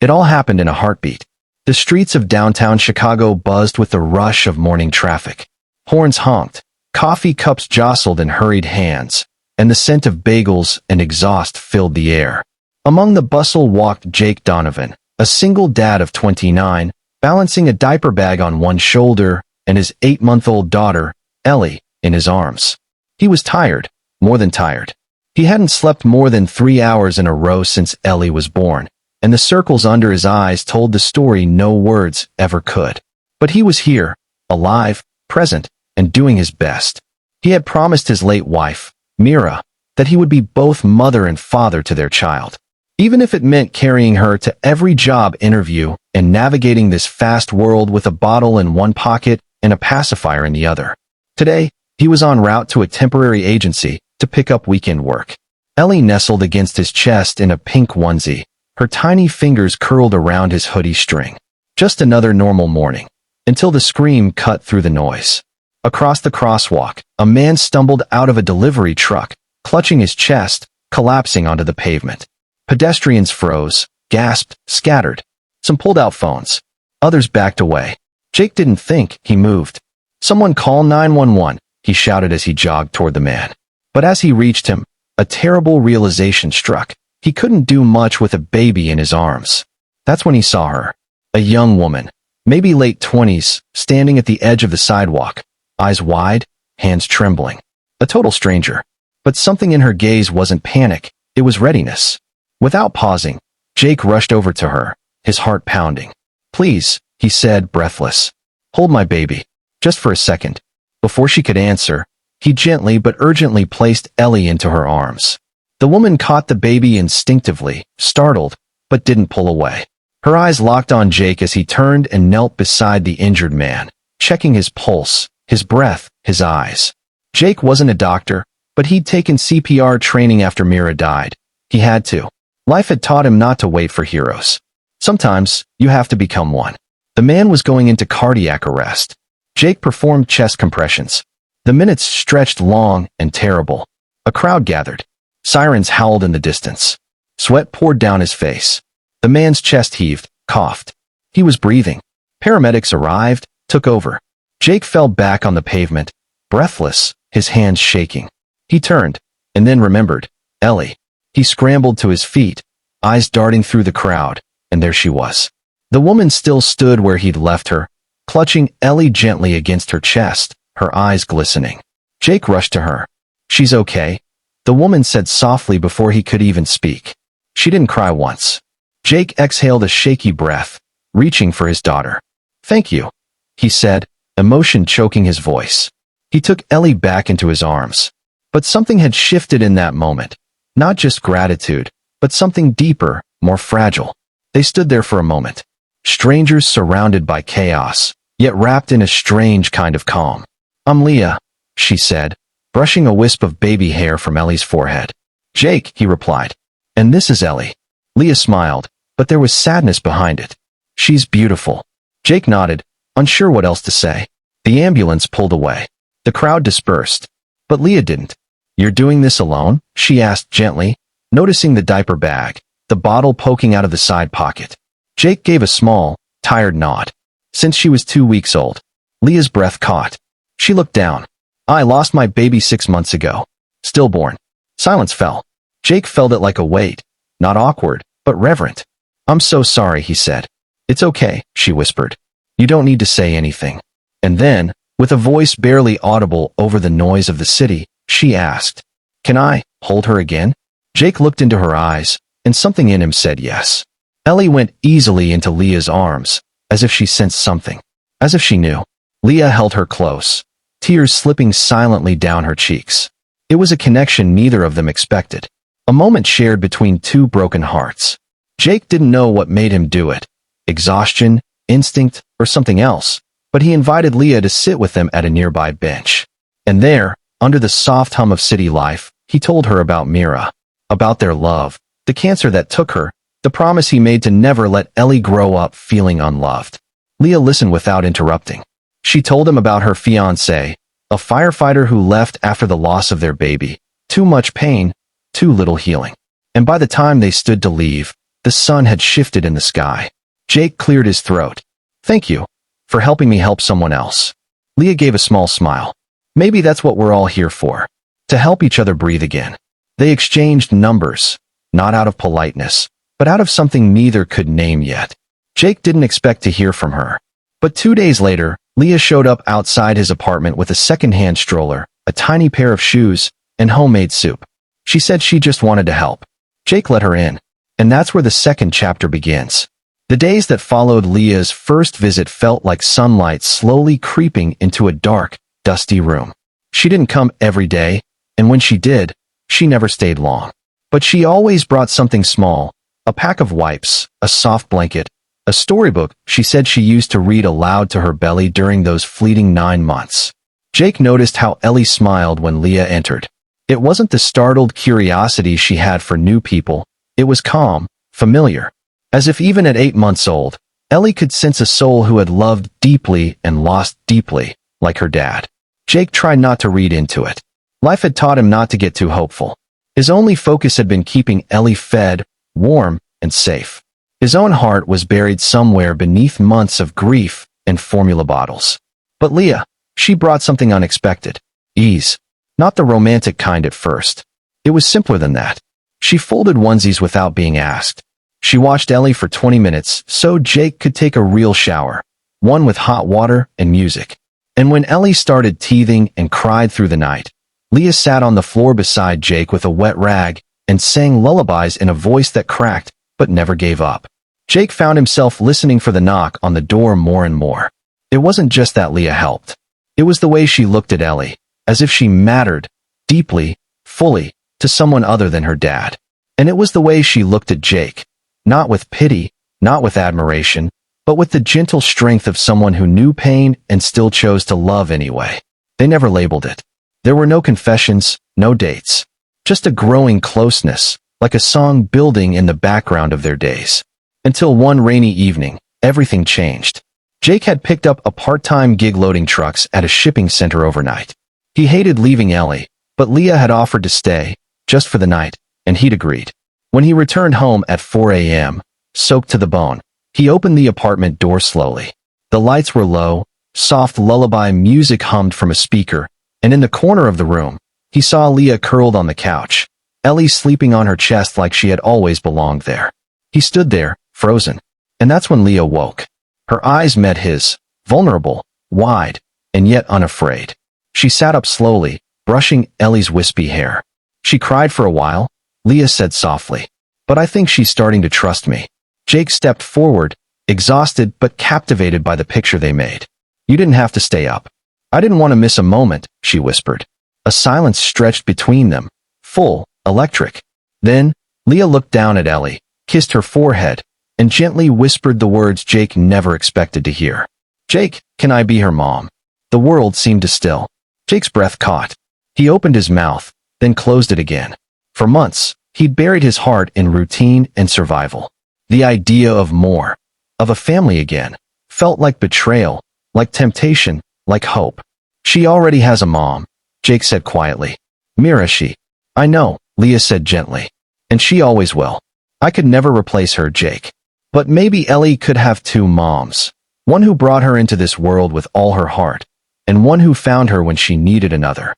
It all happened in a heartbeat. The streets of downtown Chicago buzzed with the rush of morning traffic. Horns honked, coffee cups jostled in hurried hands, and the scent of bagels and exhaust filled the air. Among the bustle walked Jake Donovan, a single dad of 29, balancing a diaper bag on one shoulder and his 8-month-old daughter, Ellie, in his arms. He was tired, more than tired. He hadn't slept more than 3 hours in a row since Ellie was born, and the circles under his eyes told the story no words ever could. But he was here, alive, present, and doing his best. He had promised his late wife, Mira, that he would be both mother and father to their child, even if it meant carrying her to every job interview and navigating this fast world with a bottle in one pocket and a pacifier in the other. Today, he was en route to a temporary agency to pick up weekend work. Ellie nestled against his chest in a pink onesie, her tiny fingers curled around his hoodie string. Just another normal morning, until the scream cut through the noise. Across the crosswalk, a man stumbled out of a delivery truck, clutching his chest, collapsing onto the pavement. Pedestrians froze, gasped, scattered. Some pulled out phones. Others backed away. Jake didn't think, he moved. "Someone call 911, he shouted as he jogged toward the man. But as he reached him, a terrible realization struck. He couldn't do much with a baby in his arms. That's when he saw her. A young woman, maybe late 20s, standing at the edge of the sidewalk, eyes wide, hands trembling. A total stranger. But something in her gaze wasn't panic, it was readiness. Without pausing, Jake rushed over to her, his heart pounding. "Please," he said, breathless. "Hold my baby. Just for a second." Before she could answer, he gently but urgently placed Ellie into her arms. The woman caught the baby instinctively, startled, but didn't pull away. Her eyes locked on Jake as he turned and knelt beside the injured man, checking his pulse, his breath, his eyes. Jake wasn't a doctor, but he'd taken CPR training after Mira died. He had to. Life had taught him not to wait for heroes. Sometimes, you have to become one. The man was going into cardiac arrest. Jake performed chest compressions. The minutes stretched long and terrible. A crowd gathered. Sirens howled in the distance. Sweat poured down his face. The man's chest heaved, coughed. He was breathing. Paramedics arrived, took over. Jake fell back on the pavement, breathless, his hands shaking. He turned, and then remembered. Ellie. He scrambled to his feet, eyes darting through the crowd, and there she was. The woman still stood where he'd left her, clutching Ellie gently against her chest, her eyes glistening. Jake rushed to her. "She's okay," the woman said softly before he could even speak. She didn't cry once. Jake exhaled a shaky breath, reaching for his daughter. "Thank you," he said, emotion choking his voice. He took Ellie back into his arms. But something had shifted in that moment. Not just gratitude, but something deeper, more fragile. They stood there for a moment. Strangers surrounded by chaos, yet wrapped in a strange kind of calm. "I'm Leah," she said, brushing a wisp of baby hair from Ellie's forehead. "Jake," he replied. "And this is Ellie." Leah smiled, but there was sadness behind it. "She's beautiful." Jake nodded, unsure what else to say. The ambulance pulled away. The crowd dispersed. But Leah didn't. "You're doing this alone?" she asked gently, noticing the diaper bag, the bottle poking out of the side pocket. Jake gave a small, tired nod. "Since she was 2 weeks old." Leah's breath caught. She looked down. "I lost my baby 6 months ago. Stillborn." Silence fell. Jake felt it like a weight, not awkward, but reverent. "I'm so sorry," he said. "It's okay," she whispered. "You don't need to say anything." And then, with a voice barely audible over the noise of the city, she asked, "Can I hold her again?" Jake looked into her eyes, and something in him said yes. Ellie went easily into Leah's arms, as if she sensed something, as if she knew. Leah held her close, tears slipping silently down her cheeks. It was a connection neither of them expected, a moment shared between two broken hearts. Jake didn't know what made him do it, exhaustion, instinct, or something else, but he invited Leah to sit with them at a nearby bench. And there, under the soft hum of city life, he told her about Mira, about their love, the cancer that took her, the promise he made to never let Ellie grow up feeling unloved. Leah listened without interrupting. She told him about her fiancé, a firefighter who left after the loss of their baby. Too much pain, too little healing. And by the time they stood to leave, The sun had shifted in the sky. Jake cleared his throat. "Thank you for helping me help someone else." Leah gave a small smile. "Maybe that's what we're all here for. To help each other breathe again." They exchanged numbers, not out of politeness, but out of something neither could name yet. Jake didn't expect to hear from her. But 2 days later, Leah showed up outside his apartment with a second-hand stroller, a tiny pair of shoes, and homemade soup. She said she just wanted to help. Jake let her in. And that's where the second chapter begins. The days that followed Leah's first visit felt like sunlight slowly creeping into a dark, dusty room. She didn't come every day, and when she did, she never stayed long. But she always brought something small, a pack of wipes, a soft blanket, a storybook she said she used to read aloud to her belly during those fleeting 9 months. Jake noticed how Ellie smiled when Leah entered. It wasn't the startled curiosity she had for new people. It was calm, familiar. As if even at 8 months old, Ellie could sense a soul who had loved deeply and lost deeply, like her dad. Jake tried not to read into it. Life had taught him not to get too hopeful. His only focus had been keeping Ellie fed, warm, and safe. His own heart was buried somewhere beneath months of grief and formula bottles. But Leah, she brought something unexpected. Ease. Not the romantic kind at first. It was simpler than that. She folded onesies without being asked. She watched Ellie for 20 minutes so Jake could take a real shower, one with hot water and music. And when Ellie started teething and cried through the night, Leah sat on the floor beside Jake with a wet rag and sang lullabies in a voice that cracked but never gave up. Jake found himself listening for the knock on the door more and more. It wasn't just that Leah helped. It was the way she looked at Ellie, as if she mattered, deeply, fully, to someone other than her dad. And it was the way she looked at Jake, not with pity, not with admiration, but with the gentle strength of someone who knew pain and still chose to love anyway. They never labeled it. There were no confessions, no dates. Just a growing closeness, like a song building in the background of their days. Until one rainy evening, everything changed. Jake had picked up a part-time gig loading trucks at a shipping center overnight. He hated leaving Ellie, but Leah had offered to stay, just for the night, and he'd agreed. When he returned home at 4 a.m., soaked to the bone, he opened the apartment door slowly. The lights were low, soft lullaby music hummed from a speaker, and in the corner of the room, he saw Leah curled on the couch, Ellie sleeping on her chest like she had always belonged there. He stood there, frozen. And that's when Leah woke. Her eyes met his, vulnerable, wide, and yet unafraid. She sat up slowly, brushing Ellie's wispy hair. "She cried for a while," Leah said softly. "But I think she's starting to trust me." Jake stepped forward, exhausted but captivated by the picture they made. "You didn't have to stay up." "I didn't want to miss a moment," she whispered. A silence stretched between them, full, electric. Then, Leah looked down at Ellie, kissed her forehead, and gently whispered the words Jake never expected to hear. "Jake, can I be her mom?" The world seemed to still. Jake's breath caught. He opened his mouth, then closed it again. For months, he'd buried his heart in routine and survival. The idea of more, of a family again, felt like betrayal, like temptation, like hope. "She already has a mom," Jake said quietly. "Mira, she." "I know," Leah said gently. "And she always will. I could never replace her, Jake. But maybe Ellie could have 2 moms. One who brought her into this world with all her heart, and one who found her when she needed another."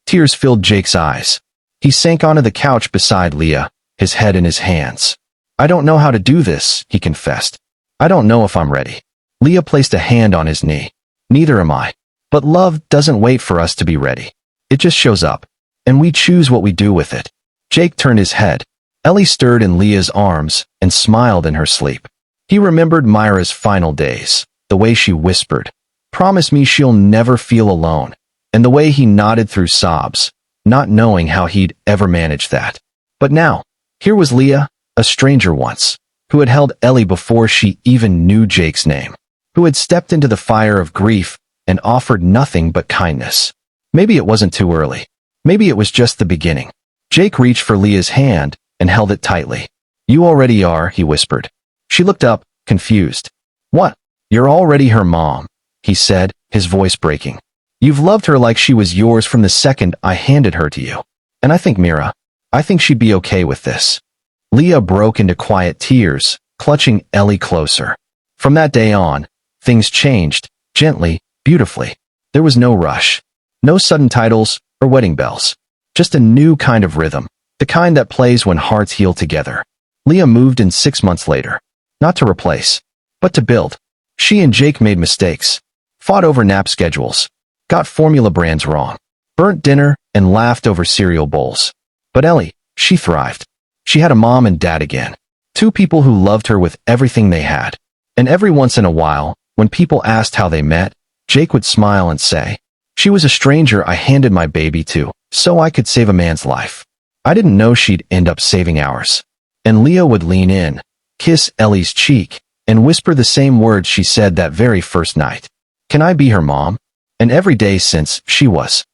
Tears filled Jake's eyes. He sank onto the couch beside Leah, his head in his hands. "I don't know how to do this," he confessed. "I don't know if I'm ready." Leah placed a hand on his knee. "Neither am I. But love doesn't wait for us to be ready. It just shows up, and we choose what we do with it." Jake turned his head. Ellie stirred in Leah's arms and smiled in her sleep. He remembered Myra's final days, the way she whispered, "Promise me she'll never feel alone," and the way he nodded through sobs, not knowing how he'd ever manage that. But now, here was Leah, a stranger once, who had held Ellie before she even knew Jake's name, who had stepped into the fire of grief and offered nothing but kindness. Maybe it wasn't too early. Maybe it was just the beginning. Jake reached for Leah's hand and held it tightly. "You already are," he whispered. She looked up, confused. "What? You're already her mom," he said, his voice breaking. "You've loved her like she was yours from the second I handed her to you. And I think, Mira, I think she'd be okay with this." Leah broke into quiet tears, clutching Ellie closer. From that day on, things changed, gently, beautifully. There was no rush. No sudden titles or wedding bells. Just a new kind of rhythm, the kind that plays when hearts heal together. Leah moved in 6 months later. Not to replace, but to build. She and Jake made mistakes. Fought over nap schedules. Got formula brands wrong. Burnt dinner and laughed over cereal bowls. But Ellie, she thrived. She had a mom and dad again. Two people who loved her with everything they had. And every once in a while, when people asked how they met, Jake would smile and say, "She was a stranger I handed my baby to, so I could save a man's life. I didn't know she'd end up saving ours." And Leah would lean in, kiss Ellie's cheek, and whisper the same words she said that very first night. "Can I be her mom?" And every day since, she was.